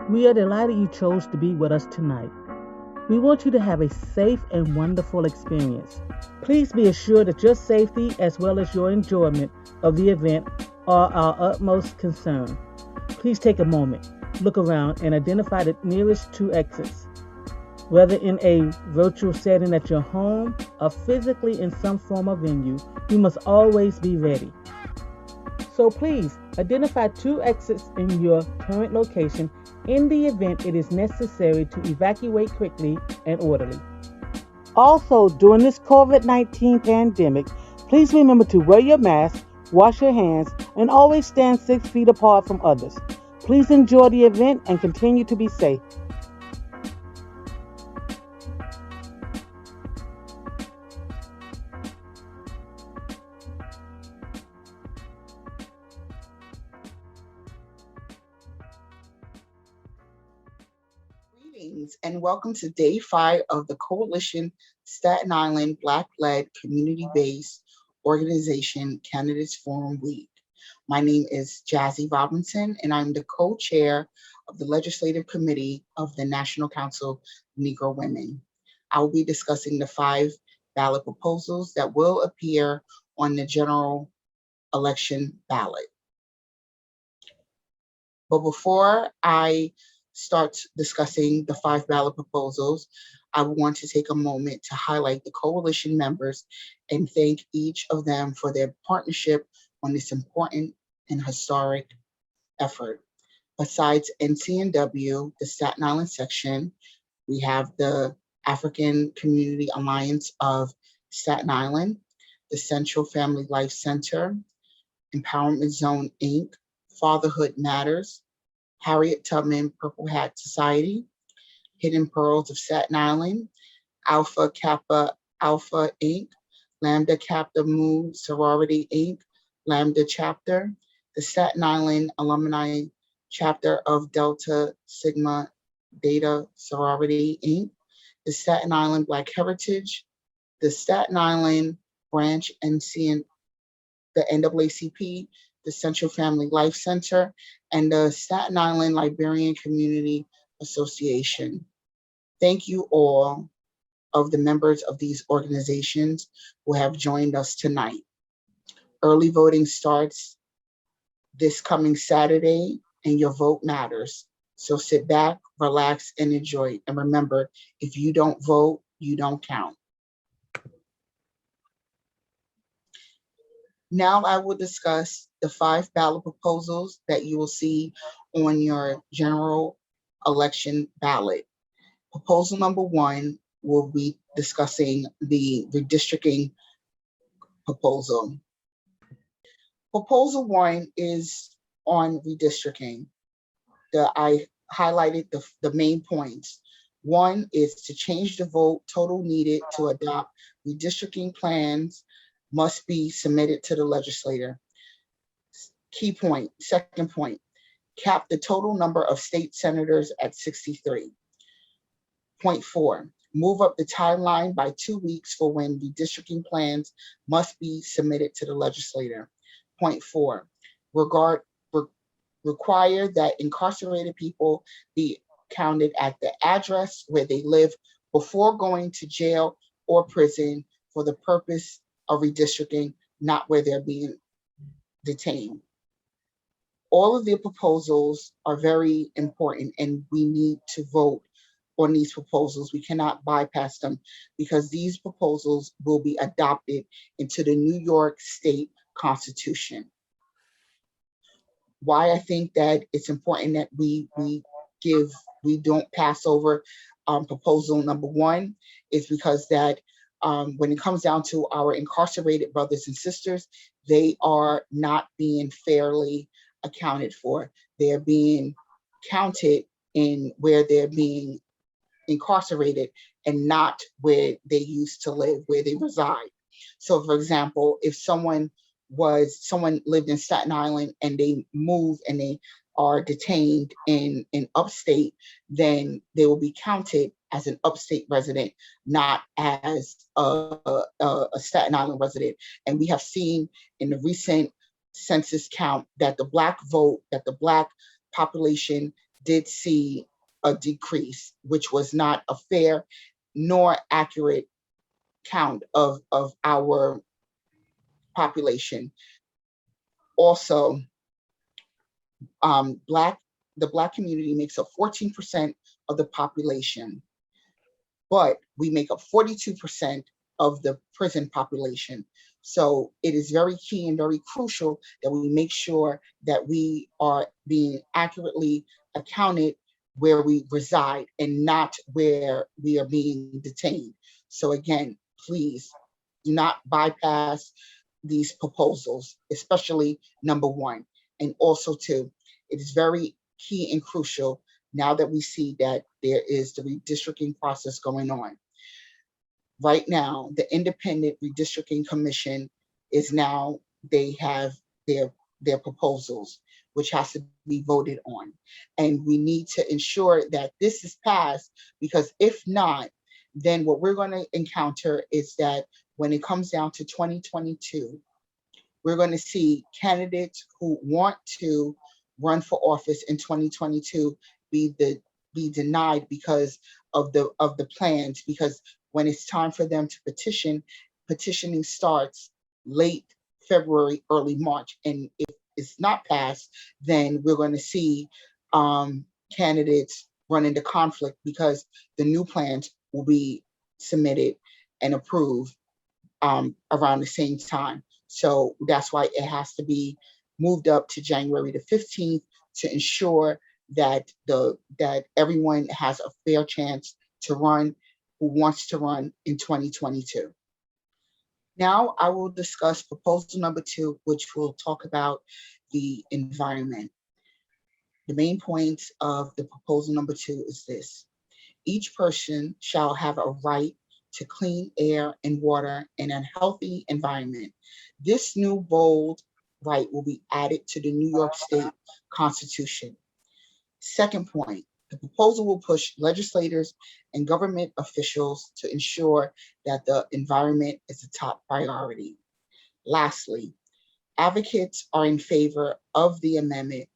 We are delighted you chose to be with us tonight. We want you to have a safe and wonderful experience. Please be assured that your safety as well as your enjoyment of the event are our utmost concern. Please take a moment, look around, and identify the nearest two exits. Whether in a virtual setting at your home or physically in some form of venue, you must always be ready. So please identify two exits in your current location in the event it is necessary to evacuate quickly and orderly. Also, during this COVID-19 pandemic, please remember to wear your mask, wash your hands, and always stand 6 feet apart from others. Please enjoy the event and continue to be safe. Greetings and welcome to day 5 of the Coalition Staten Island Black-led community-based organization Candidates Forum Week. My name is Jasi Robinson and I'm the co-chair of the Legislative Committee of the National Council of Negro Women. I will be discussing the 5 ballot proposals that will appear on the general election ballot. But before I start discussing the 5 ballot proposals, I want to take a moment to highlight the coalition members and thank each of them for their partnership on this important and historic effort. Besides NCNW, the Staten Island section, we have the African Community Alliance of Staten Island, the Central Family Life Center, Empowerment Zone Inc., Fatherhood Matters, Harriet Tubman Purple Hat Society, Hidden Pearls of Staten Island, Alpha Kappa Alpha Inc., Lambda Kappa Mu Sorority Inc., Lambda Chapter, the Staten Island Alumni Chapter of Delta Sigma Theta Sorority Inc., the Staten Island Black Heritage, the Staten Island Branch the NAACP, the Central Family Life Center, and the Staten Island Liberian Community Association. Thank you all of the members of these organizations who have joined us tonight. Early voting starts this coming Saturday, and your vote matters. So sit back, relax, and enjoy. And remember, if you don't vote, you don't count. Now I will discuss the 5 ballot proposals that you will see on your general election ballot. Proposal number 1 will be discussing the redistricting proposal. Proposal 1 is on redistricting. I highlighted the main points. 1 is to change the vote total needed to adopt redistricting plans must be submitted to the legislator. Key point, second point, cap the total number of state senators at 63. Point 4, move up the timeline by 2 weeks for when redistricting plans must be submitted to the legislator. Point 4, require that incarcerated people be counted at the address where they live before going to jail or prison for the purpose of redistricting, not where they're being detained. All of the proposals are very important and we need to vote on these proposals. We cannot bypass them because these proposals will be adopted into the New York State Constitution. Why I think that it's important that we don't pass over proposal number 1 is because that when it comes down to our incarcerated brothers and sisters, they are not being fairly accounted for. They're being counted in where they're being incarcerated and not where they used to live, where they reside. So for example, if someone lived in Staten Island and they moved and they are detained in upstate, then they will be counted as an upstate resident, not as a Staten Island resident. And we have seen in the recent census count that the Black population did see a decrease, which was not a fair nor accurate count of our population. Also, the Black community makes up 14% of the population, but we make up 42% of the prison population. So it is very key and very crucial that we make sure that we are being accurately accounted where we reside and not where we are being detained. So again, please do not bypass these proposals, especially number one. And also two, it is very key and crucial now that we see that there is the redistricting process going on. Right now, the Independent Redistricting Commission is now, they have their proposals, which has to be voted on. And we need to ensure that this is passed, because if not, then what we're going to encounter is that when it comes down to 2022, we're going to see candidates who want to run for office in 2022 be denied because of the plans, because when it's time for them to petition, petitioning starts late February, early March. And if it's not passed, then we're going to see candidates run into conflict because the new plans will be submitted and approved around the same time. So that's why it has to be moved up to January the 15th to ensure that that everyone has a fair chance to run who wants to run in 2022. Now I will discuss proposal number 2, which will talk about the environment. The main points of the proposal number 2 is this: each person shall have a right to clean air and water in a healthy environment. This new bold right will be added to the New York State Constitution. Second point, the proposal will push legislators and government officials to ensure that the environment is a top priority. Lastly, advocates are in favor of the amendment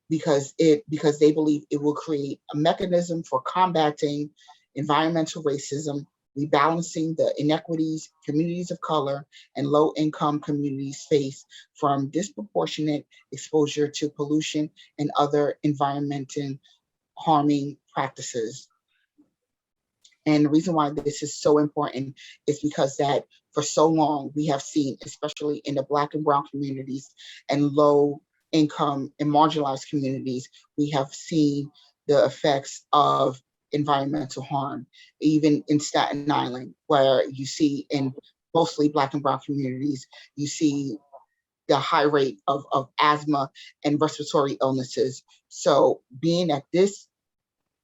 because they believe it will create a mechanism for combating environmental racism, rebalancing the inequities communities of color and low-income communities face from disproportionate exposure to pollution and other environmental harming practices. And the reason why this is so important is because that for so long we have seen, especially in the Black and Brown communities and low income and marginalized communities, we have seen the effects of environmental harm, even in Staten Island, where you see in mostly Black and Brown communities, you see the high rate of asthma and respiratory illnesses. So being that this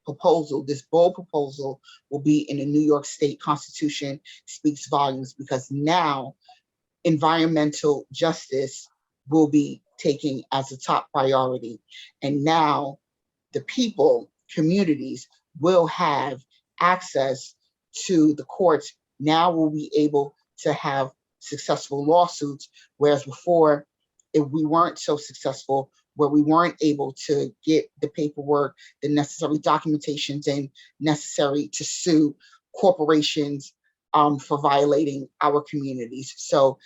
proposal, this bold proposal, will be in the New York State Constitution speaks volumes, because now environmental justice will be taken as a top priority. And now the people, communities, will have access to the courts. Now we'll be able to have successful lawsuits, whereas before, if we weren't so successful, where we weren't able to get the paperwork, the necessary documentations, and necessary to sue corporations for violating our communities. So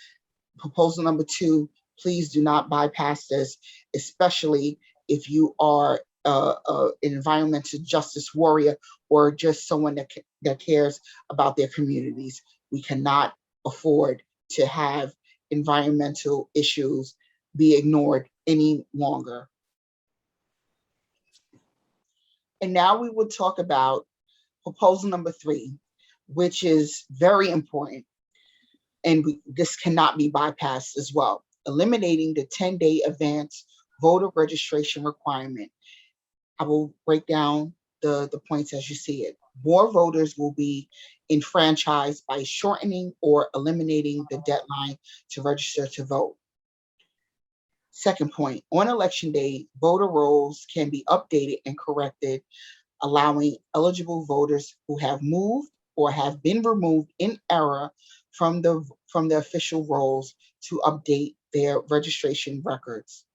proposal number 2, please do not bypass this, especially if you are an environmental justice warrior or just someone that cares about their communities. We cannot afford to have environmental issues be ignored any longer. And now we will talk about proposal number 3, which is very important, and this cannot be bypassed as well: eliminating the 10-day advance voter registration requirement. I will break down the points as you see it. More voters will be enfranchised by shortening or eliminating the deadline to register to vote. Second point, on election day, voter rolls can be updated and corrected, allowing eligible voters who have moved or have been removed in error from the official rolls to update their registration records.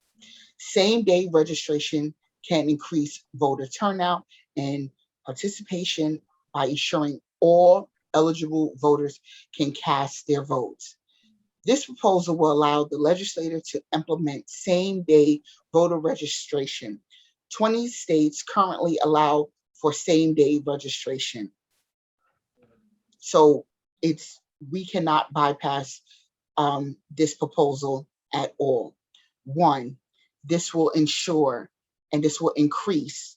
Same-day registration can increase voter turnout and participation by ensuring all eligible voters can cast their votes. This proposal will allow the legislature to implement same-day voter registration. 20 states currently allow for same-day registration. So we cannot bypass this proposal at all. One, this will ensure and this will increase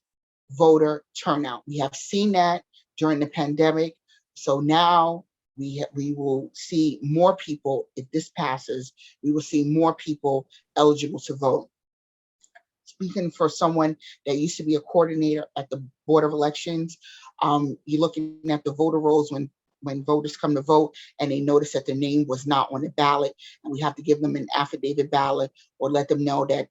voter turnout. We have seen that during the pandemic. So now we will see more people, if this passes, we will see more people eligible to vote. Speaking for someone that used to be a coordinator at the Board of Elections, you're looking at the voter rolls when voters come to vote and they notice that their name was not on the ballot, and we have to give them an affidavit ballot or let them know that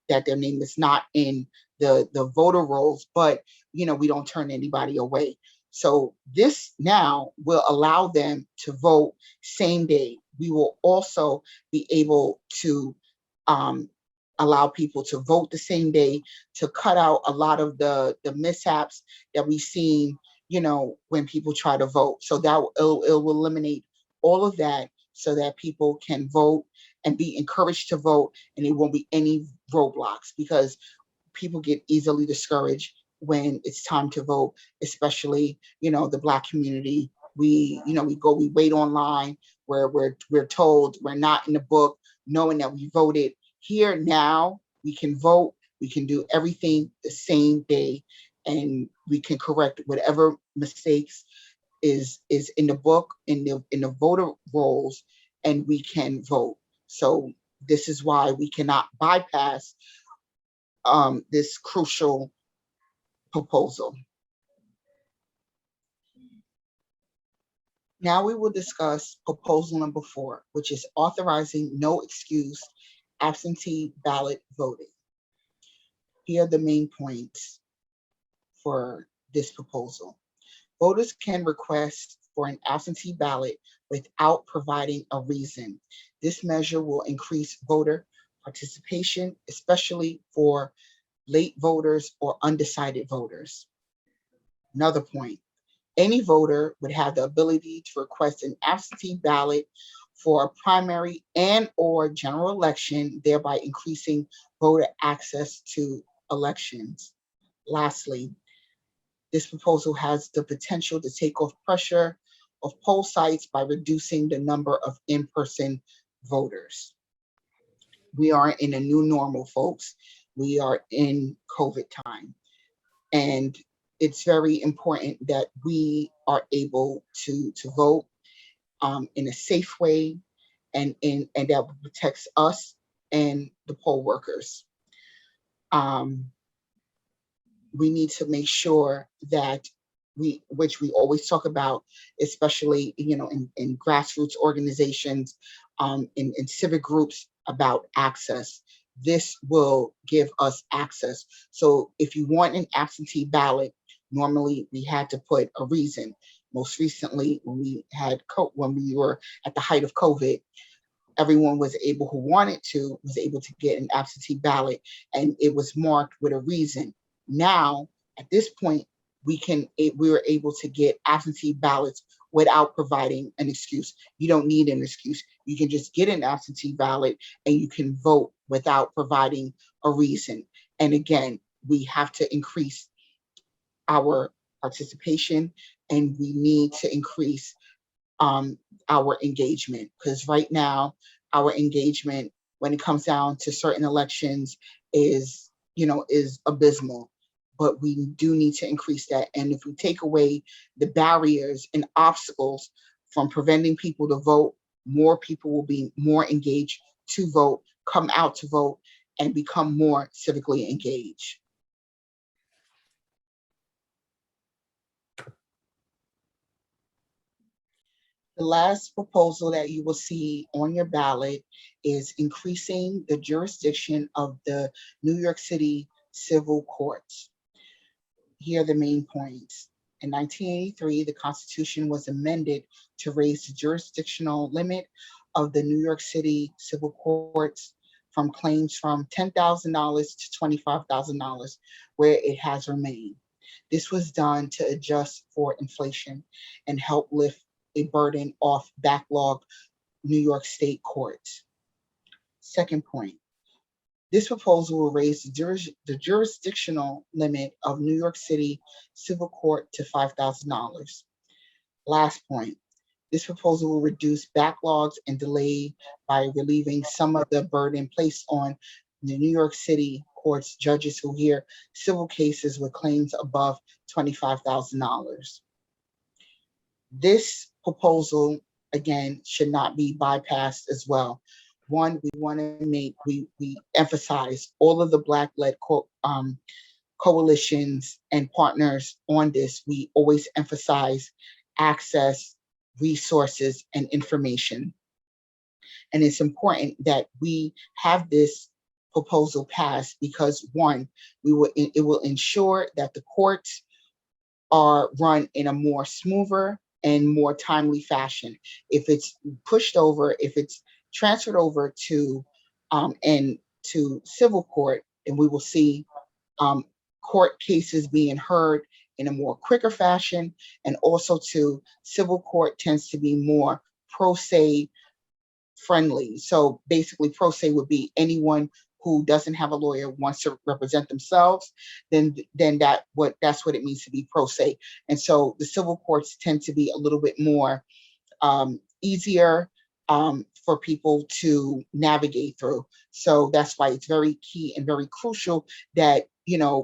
that their name is not in the voter rolls, but we don't turn anybody away. So this now will allow them to vote same day. We will also be able to allow people to vote the same day, to cut out a lot of the mishaps that we've seen, when people try to vote. So that it will eliminate all of that so that people can vote and be encouraged to vote, and there won't be any roadblocks, because people get easily discouraged when it's time to vote, especially, the Black community. We wait online where we're told we're not in the book, knowing that we voted. Here now, we can vote, we can do everything the same day, and we can correct whatever mistakes is in the book, in the voter rolls, and we can vote. So this is why we cannot bypass this crucial proposal. Now we will discuss proposal number 4, which is authorizing no excuse absentee ballot voting. Here are the main points for this proposal. Voters can request for an absentee ballot without providing a reason. This measure will increase voter participation, especially for late voters or undecided voters. Another point, any voter would have the ability to request an absentee ballot for a primary and or general election, thereby increasing voter access to elections. Lastly, this proposal has the potential to take off pressure of poll sites by reducing the number of in-person voters. We are in a new normal, folks. We are in COVID time. And it's very important that we are able to vote in a safe way, and that protects us and the poll workers. We need to make sure that which we always talk about, especially in grassroots organizations, in civic groups, about access. This will give us access. So if you want an absentee ballot, normally we had to put a reason. Most recently, when we were at the height of COVID, everyone who wanted to was able to get an absentee ballot, and it was marked with a reason. Now, at this point, we were able to get absentee ballots without providing an excuse. You don't need an excuse. You can just get an absentee ballot and you can vote without providing a reason. And again, we have to increase our participation, and we need to increase our engagement, because right now our engagement when it comes down to certain elections is abysmal, but we do need to increase that. And if we take away the barriers and obstacles from preventing people to vote, more people will be more engaged to vote, come out to vote, and become more civically engaged. The last proposal that you will see on your ballot is increasing the jurisdiction of the New York City civil courts. Here are the main points. In 1983, the Constitution was amended to raise the jurisdictional limit of the New York City civil courts from claims from $10,000 to $25,000, where it has remained. This was done to adjust for inflation and help lift a burden off backlog New York State courts. Second point, this proposal will raise the jurisdictional limit of New York City Civil Court to $5,000. Last point, this proposal will reduce backlogs and delay by relieving some of the burden placed on the New York City courts judges who hear civil cases with claims above $25,000. This proposal, again, should not be bypassed as well. One, we want to we emphasize all of the Black-led coalitions and partners on this. We always emphasize access, resources, and information. And it's important that we have this proposal passed because, one, it will ensure that the courts are run in a more smoother and more timely fashion. If it's pushed over, if it's transferred over to civil court, then we will see court cases being heard in a more quicker fashion, and also to civil court tends to be more pro se friendly. So basically, pro se would be anyone who doesn't have a lawyer, wants to represent themselves, then that's what it means to be pro se. And so the civil courts tend to be a little bit more easier for people to navigate through. So that's why it's very key and very crucial that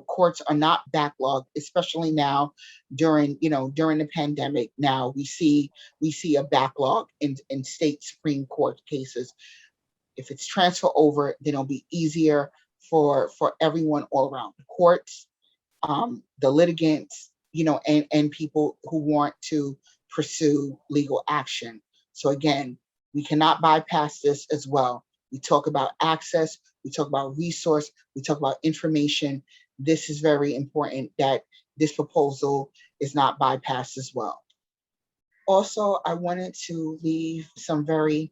courts are not backlogged, especially now during the pandemic. Now we see a backlog in state Supreme Court cases. If it's transfer over, then it'll be easier for everyone all around, the courts, the litigants, and people who want to pursue legal action. So again, we cannot bypass this as well. We talk about access, we talk about resource, we talk about information. This is very important that this proposal is not bypassed as well. Also, I wanted to leave some very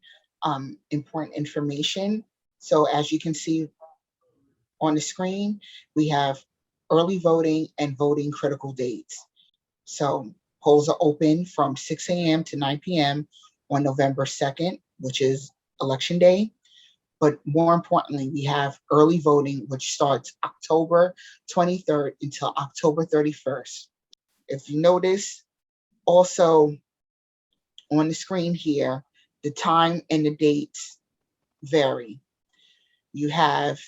important information. So as you can see on the screen, we have early voting and voting critical dates. So polls are open from 6 a.m. to 9 p.m. on November 2nd, which is Election Day. But more importantly, we have early voting, which starts October 23rd until October 31st. If you notice, also on the screen here, the time and the dates vary. You have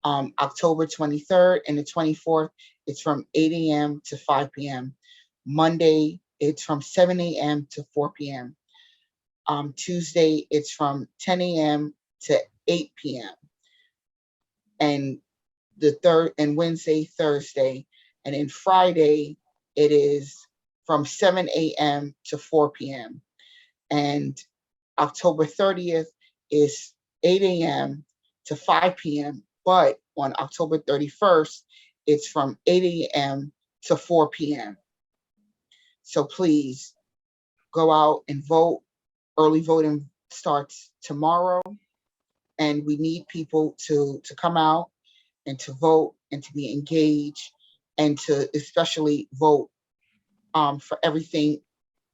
October 23rd and the 24th, it's from 8 a.m. to 5 p.m. Monday, it's from 7 a.m. to 4 p.m. Tuesday, it's from 10 a.m. to 8 p.m. And Wednesday, Thursday, and then Friday, it is from 7 a.m. to 4 p.m. And October 30th is 8 a.m. to 5 p.m. But on October 31st, it's from 8 a.m. to 4 p.m. So please go out and vote. Early voting starts tomorrow, and we need people to come out and to vote and to be engaged and to especially vote for everything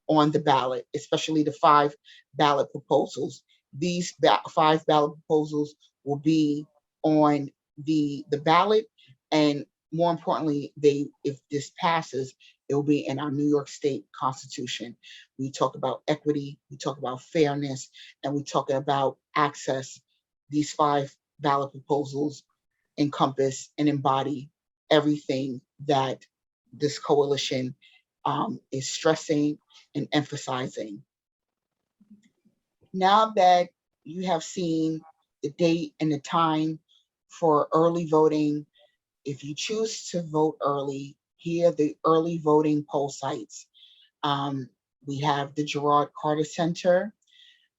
on the ballot, especially the 5 ballot proposals. These 5 ballot proposals will be on the ballot, and more importantly, if this passes, it will be in our New York State Constitution. We talk about equity, we talk about fairness, and we talk about access. These 5 ballot proposals encompass and embody everything that this coalition is stressing and emphasizing. Now that you have seen the date and the time for early voting, if you choose to vote early, here are the early voting poll sites. We have the Gerard Carter Center,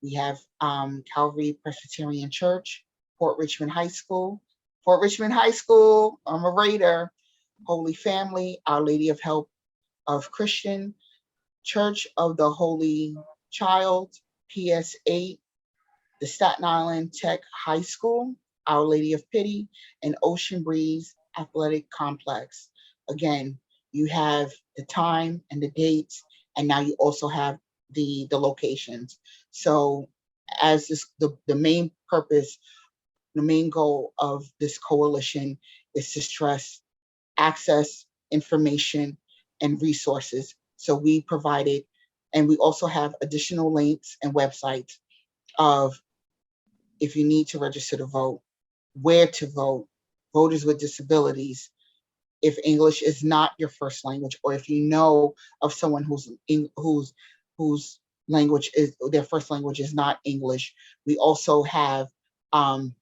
we have Calvary Presbyterian Church, Port Richmond High School, I'm a Raider, Holy Family, Our Lady of Help of Christian, Church of the Holy Child, PS8, the Staten Island Tech High School, Our Lady of Pity, and Ocean Breeze Athletic Complex. Again, you have the time and the dates, and now you also have the locations. So as the main purpose, the main goal of this coalition is to stress access, information, and resources. So we provided, and we also have additional links and websites of if you need to register to vote, where to vote, voters with disabilities, if English is not your first language, or if you know of someone whose language is their first language is not English. We also have the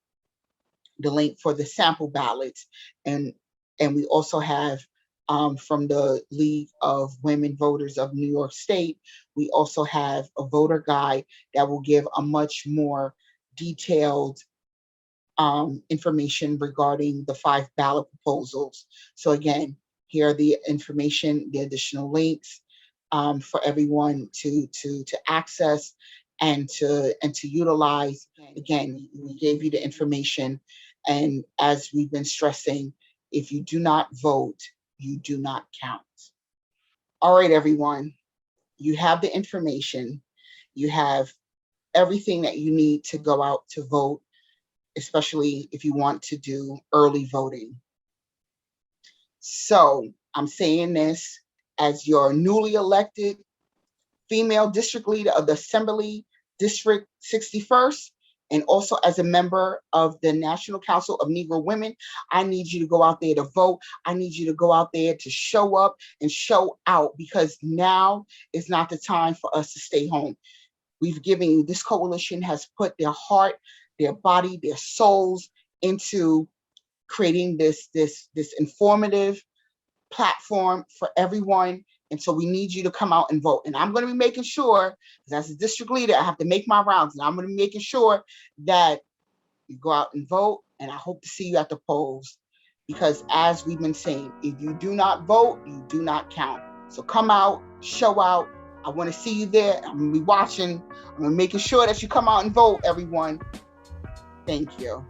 link for the sample ballots, and we also have from the League of Women Voters of New York State, we also have a voter guide that will give a much more detailed information regarding the 5 ballot proposals. So again, here are the information, the additional links for everyone to access and to utilize. Again, we gave you the information, and as we've been stressing, if you do not vote, you do not count. All right, everyone, you have the information, you have everything that you need to go out to vote, especially if you want to do early voting. So I'm saying this as your newly elected female district leader of the Assembly District 61st, and also as a member of the National Council of Negro Women. I need you to go out there to vote. I need you to go out there to show up and show out, because now is not the time for us to stay home. We've given you, this coalition has put their heart, their body, their souls into creating this informative platform for everyone. And so we need you to come out and vote. And I'm going to be making sure, because as a district leader, I have to make my rounds, and I'm going to be making sure that you go out and vote. And I hope to see you at the polls, because as we've been saying, if you do not vote, you do not count. So come out, show out. I want to see you there. I'm going to be watching. I'm going to be making sure that you come out and vote, everyone. Thank you.